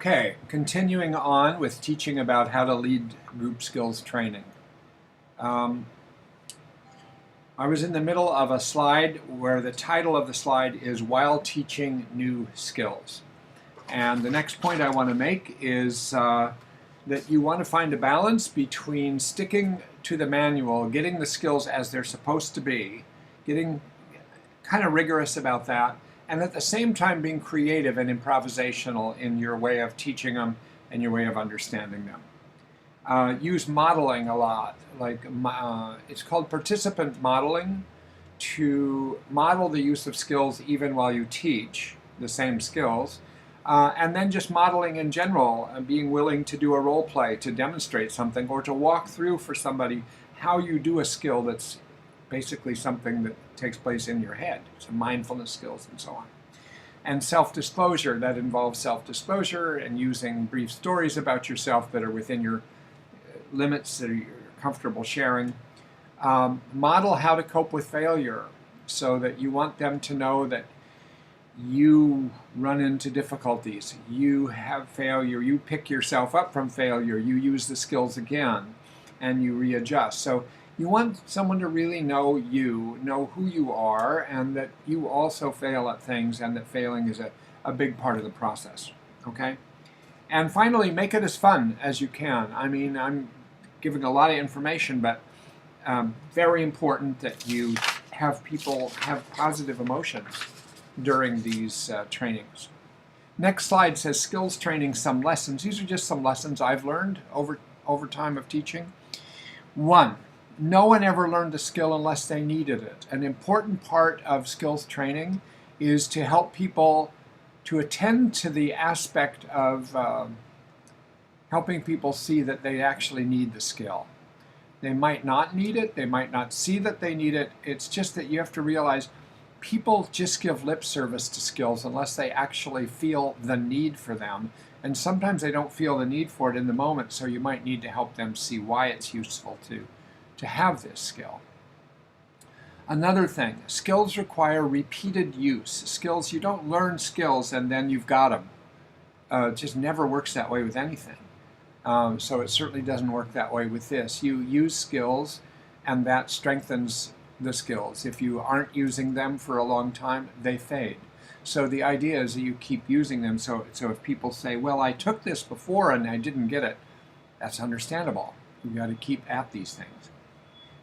Okay, continuing on with teaching about how to lead group skills training. I was in the middle of a slide where the title of the slide is While Teaching New Skills. And the next point I want to make is that you want to find a balance between sticking to the manual, getting the skills as they're supposed to be, getting kind of rigorous about that, and at the same time being creative and improvisational in your way of teaching them and your way of understanding them. Use modeling a lot, it's called participant modeling, to model the use of skills even while you teach the same skills. And then just modeling in general, being willing to do a role play to demonstrate something or to walk through for somebody how you do a skill that's basically something that takes place in your head, so mindfulness skills and so on. And self-disclosure, that involves self-disclosure and using brief stories about yourself that are within your limits that you're comfortable sharing. Model how to cope with failure, so that you want them to know that you run into difficulties, you have failure, you pick yourself up from failure, you use the skills again, and you readjust. So you want someone to really know you, know who you are, and that you also fail at things, and that failing is a big part of the process, okay? And finally, make it as fun as you can. I mean, I'm giving a lot of information, but very important that you have people have positive emotions during these trainings. Next slide says skills training, some lessons. These are just some lessons I've learned over time of teaching. 1, no one ever learned a skill unless they needed it. An important part of skills training is to help people to attend to the aspect of helping people see that they actually need the skill. They might not need it, they might not see that they need it. It's just that you have to realize people just give lip service to skills unless they actually feel the need for them. And sometimes they don't feel the need for it in the moment, so you might need to help them see why it's useful to have this skill. Another thing, skills require repeated use. Skills, you don't learn skills and then you've got them. It just never works that way with anything. So it certainly doesn't work that way with this. You use skills and that strengthens the skills. If you aren't using them for a long time, they fade. So the idea is that you keep using them. So if people say, well, I took this before and I didn't get it, that's understandable. You've got to keep at these things.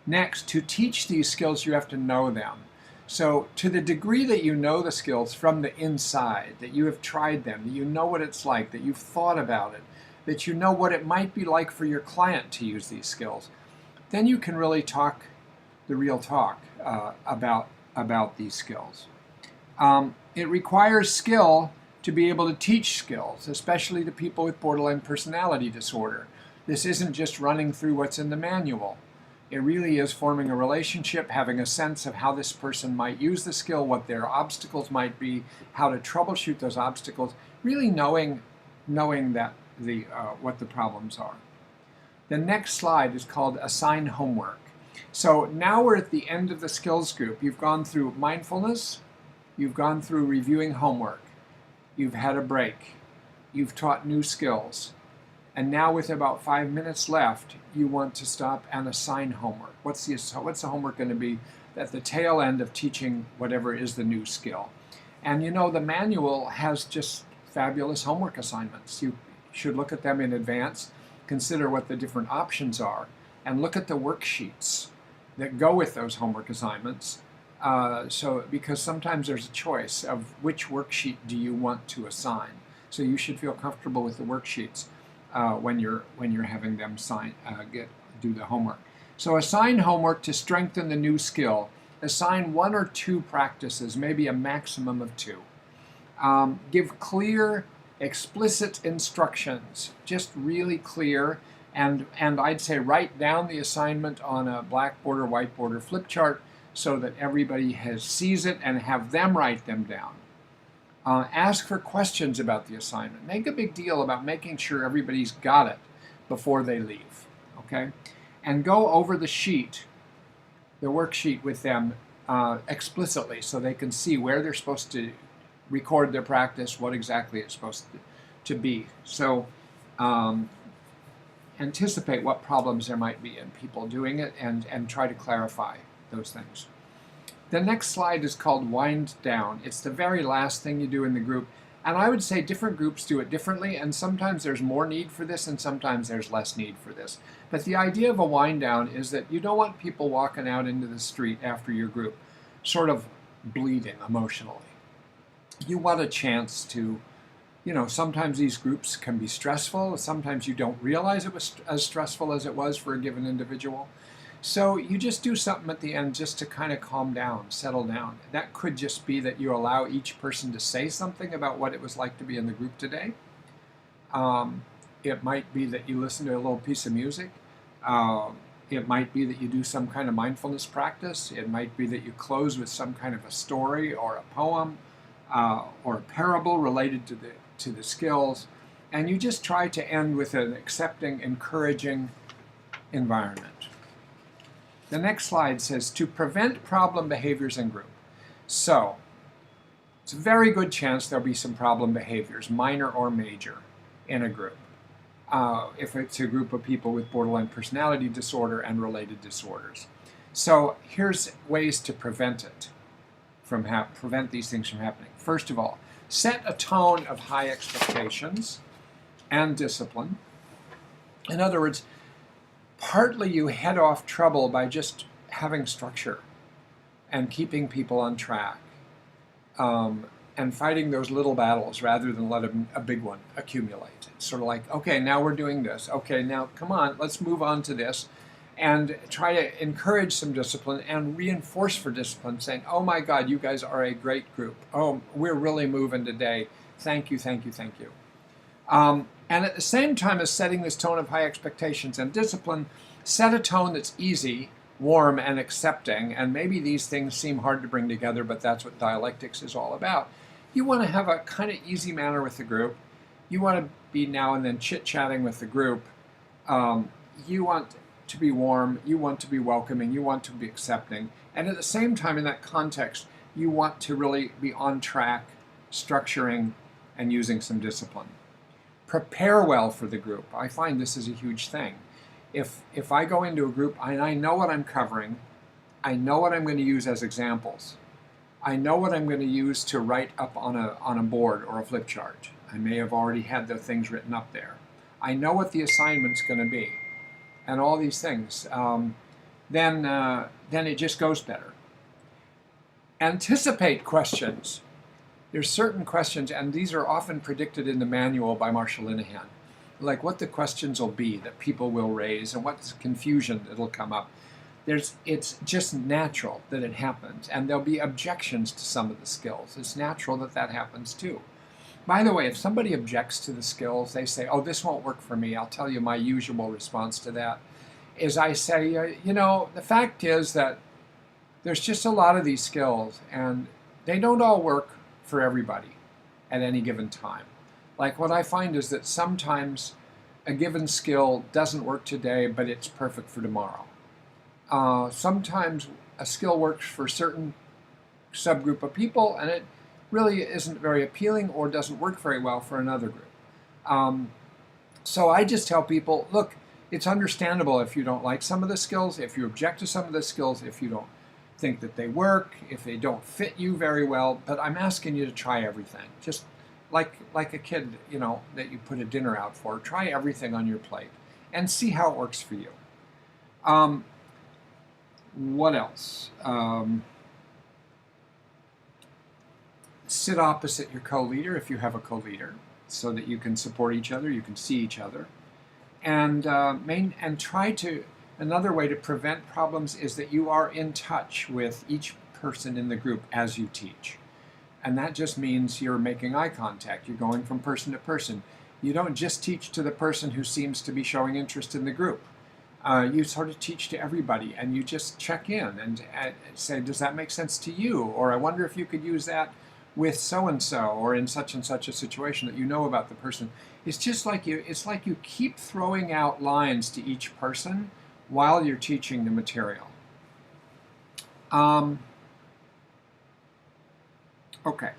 Next, to teach these skills, you have to know them. So to the degree that you know the skills from the inside, that you have tried them, that you know what it's like, that you've thought about it, that you know what it might be like for your client to use these skills, then you can really talk the real talk about these skills. It requires skill to be able to teach skills, especially to people with borderline personality disorder. This isn't just running through what's in the manual. It really is forming a relationship, having a sense of how this person might use the skill, what their obstacles might be, how to troubleshoot those obstacles, really knowing that what the problems are. The next slide is called Assign Homework. So now we're at the end of the skills group. You've gone through mindfulness, you've gone through reviewing homework, you've had a break, you've taught new skills, and now with about 5 minutes left, you want to stop and assign homework. What's the homework going to be at the tail end of teaching whatever is the new skill? And you know, the manual has just fabulous homework assignments. You should look at them in advance, consider what the different options are, and look at the worksheets that go with those homework assignments. Because sometimes there's a choice of which worksheet do you want to assign. So you should feel comfortable with the worksheets when you're having them do the homework. So assign homework to strengthen the new skill. Assign 1 or 2 practices, maybe a maximum of 2. Give clear, explicit instructions, just really clear, and I'd say write down the assignment on a blackboard or whiteboard or flip chart so that everybody sees it, and have them write them down. Ask for questions about the assignment. Make a big deal about making sure everybody's got it before they leave, okay? And go over the worksheet with them explicitly so they can see where they're supposed to record their practice, what exactly it's supposed to be. So anticipate what problems there might be in people doing it and try to clarify those things. The next slide is called wind down. It's the very last thing you do in the group. And I would say different groups do it differently, and sometimes there's more need for this and sometimes there's less need for this. But the idea of a wind down is that you don't want people walking out into the street after your group sort of bleeding emotionally. You want a chance to, sometimes these groups can be stressful. Sometimes you don't realize it was as stressful as it was for a given individual. So you just do something at the end just to kind of calm down, settle down. That could just be that you allow each person to say something about what it was like to be in the group today. It might be that you listen to a little piece of music. It might be that you do some kind of mindfulness practice. It might be that you close with some kind of a story or a poem or a parable related to the skills. And you just try to end with an accepting, encouraging environment. The next slide says, to prevent problem behaviors in group. So, it's a very good chance there'll be some problem behaviors, minor or major, in a group. If it's a group of people with borderline personality disorder and related disorders. So, here's ways to prevent it, prevent these things from happening. First of all, set a tone of high expectations and discipline. In other words, partly you head off trouble by just having structure and keeping people on track and fighting those little battles rather than let a big one accumulate. It's sort of like, okay, now we're doing this. Okay, now come on, let's move on to this. And try to encourage some discipline and reinforce for discipline, saying, oh my God, you guys are a great group. Oh, we're really moving today. Thank you, thank you, thank you. And at the same time as setting this tone of high expectations and discipline, set a tone that's easy, warm, and accepting. And maybe these things seem hard to bring together, but that's what dialectics is all about. You want to have a kind of easy manner with the group. You want to be now and then chit-chatting with the group. You want to be warm. You want to be welcoming. You want to be accepting. And at the same time, in that context, you want to really be on track, structuring, and using some discipline. Prepare well for the group. I find this is a huge thing. If I go into a group and I know what I'm covering, I know what I'm going to use as examples. I know what I'm going to use to write up on a board or a flip chart. I may have already had the things written up there. I know what the assignment's going to be, and all these things. Then it just goes better. Anticipate questions. There's certain questions, and these are often predicted in the manual by Marsha Linehan, like what the questions will be that people will raise and what confusion that'll come up. It's just natural that it happens, and there'll be objections to some of the skills. It's natural that that happens too. By the way, if somebody objects to the skills, they say, oh, this won't work for me. I'll tell you my usual response to that is I say, the fact is that there's just a lot of these skills, and they don't all work for everybody at any given time. Like what I find is that sometimes a given skill doesn't work today, but it's perfect for tomorrow. Sometimes a skill works for a certain subgroup of people, and it really isn't very appealing or doesn't work very well for another group. So I just tell people, look, it's understandable if you don't like some of the skills, if you object to some of the skills, if you don't think that they work, if they don't fit you very well, but I'm asking you to try everything. Just like a kid, that you put a dinner out for. Try everything on your plate and see how it works for you. What else? Sit opposite your co-leader if you have a co-leader so that you can support each other, you can see each other. And try to, another way to prevent problems is that you are in touch with each person in the group as you teach. And that just means you're making eye contact. You're going from person to person. You don't just teach to the person who seems to be showing interest in the group. You sort of teach to everybody, and you just check in and say, does that make sense to you? Or I wonder if you could use that with so-and-so, or in such and such a situation that you know about the person. It's just like it's like you keep throwing out lines to each person while you're teaching the material. Okay.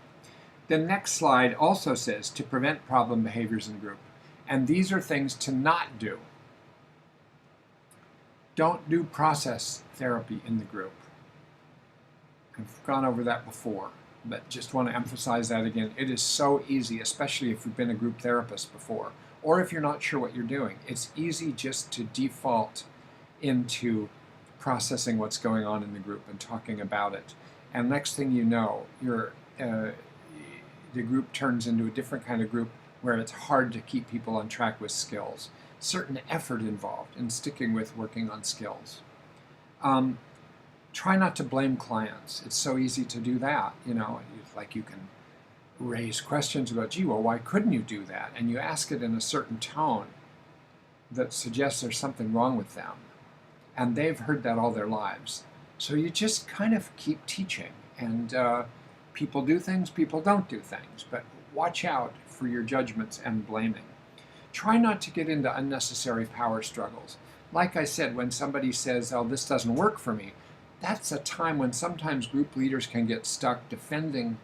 The next slide also says to prevent problem behaviors in the group. And these are things to not do. Don't do process therapy in the group. I've gone over that before, but just want to emphasize that again. It is so easy, especially if you've been a group therapist before, or if you're not sure what you're doing. It's easy just to default into processing what's going on in the group and talking about it. And next thing you know, the group turns into a different kind of group where it's hard to keep people on track with skills. Certain effort involved in sticking with working on skills. Try not to blame clients. It's so easy to do that. You know, like you can raise questions about, gee, well, why couldn't you do that? And you ask it in a certain tone that suggests there's something wrong with them. And they've heard that all their lives. So you just kind of keep teaching. And people do things, people don't do things. But watch out for your judgments and blaming. Try not to get into unnecessary power struggles. Like I said, when somebody says, oh, this doesn't work for me, that's a time when sometimes group leaders can get stuck defending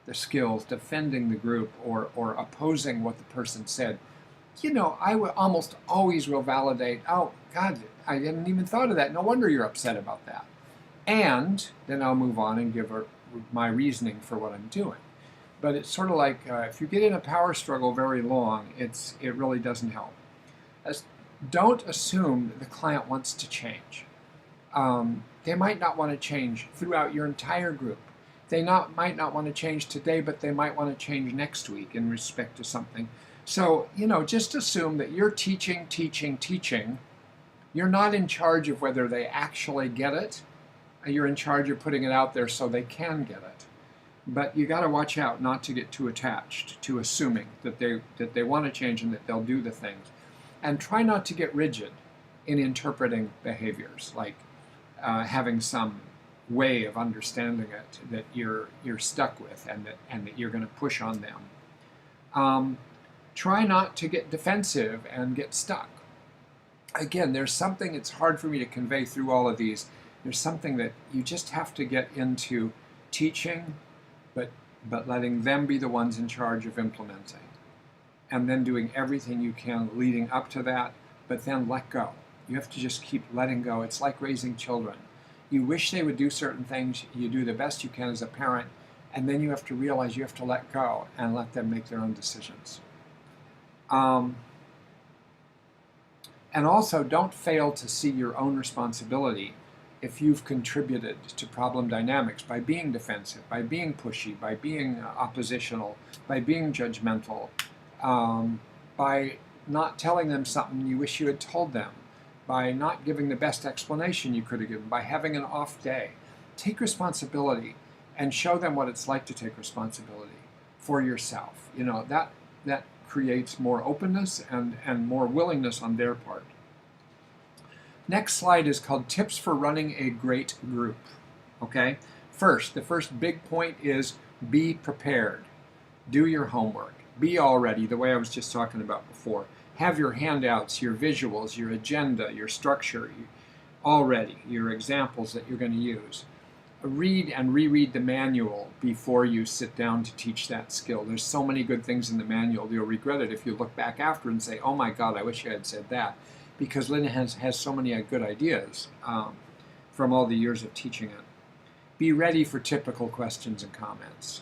the skills, defending the group, or opposing what the person said. You know, I almost always will validate, oh, God, I hadn't even thought of that. No wonder you're upset about that. And then I'll move on and give my reasoning for what I'm doing. But it's sort of like if you get in a power struggle very long, it really doesn't help. Don't assume that the client wants to change. They might not want to change throughout your entire group. They might not want to change today, but they might want to change next week in respect to something. So, you know, just assume that you're teaching. You're not in charge of whether they actually get it. You're in charge of putting it out there so they can get it. But you got to watch out not to get too attached to assuming that they want to change and that they'll do the things. And try not to get rigid in interpreting behaviors, like having some way of understanding it that you're stuck with and that you're going to push on them. Try not to get defensive and get stuck. Again, there's something, it's hard for me to convey through all of these. There's something that you just have to get into teaching, but letting them be the ones in charge of implementing. And then doing everything you can leading up to that, but then let go. You have to just keep letting go. It's like raising children. You wish they would do certain things, you do the best you can as a parent, and then you have to realize you have to let go and let them make their own decisions. And also, don't fail to see your own responsibility if you've contributed to problem dynamics by being defensive, by being pushy, by being oppositional, by being judgmental, by not telling them something you wish you had told them, by not giving the best explanation you could have given, by having an off day. Take responsibility and show them what it's like to take responsibility for yourself. You know, that creates more openness and more willingness on their part. Next slide is called Tips for Running a Great Group. Okay? The first big point is be prepared. Do your homework. Be all ready, the way I was just talking about before. Have your handouts, your visuals, your agenda, your structure all ready, your examples that you're going to use. Read and reread the manual before you sit down to teach that skill. There's so many good things in the manual, you'll regret it if you look back after and say, oh my God, I wish I had said that. Because Lynn has so many good ideas from all the years of teaching it. Be ready for typical questions and comments.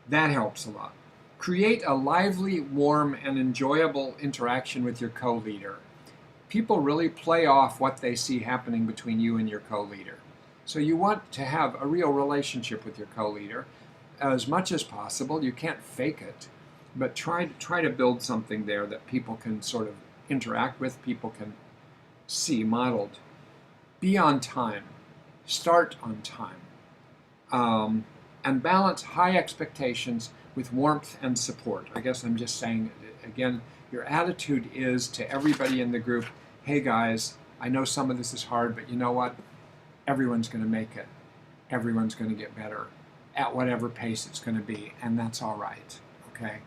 That helps a lot. Create a lively, warm, and enjoyable interaction with your co-leader. People really play off what they see happening between you and your co-leader. So you want to have a real relationship with your co-leader as much as possible. You can't fake it, but try to build something there that people can sort of interact with, people can see modeled. Be on time. Start on time. And balance high expectations with warmth and support. I guess I'm just saying, again, your attitude is to everybody in the group, hey guys, I know some of this is hard, but you know what? Everyone's going to make it. Everyone's going to get better at whatever pace it's going to be, and that's all right, okay?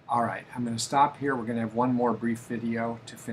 All right, I'm going to stop here. We're going to have one more brief video to finish.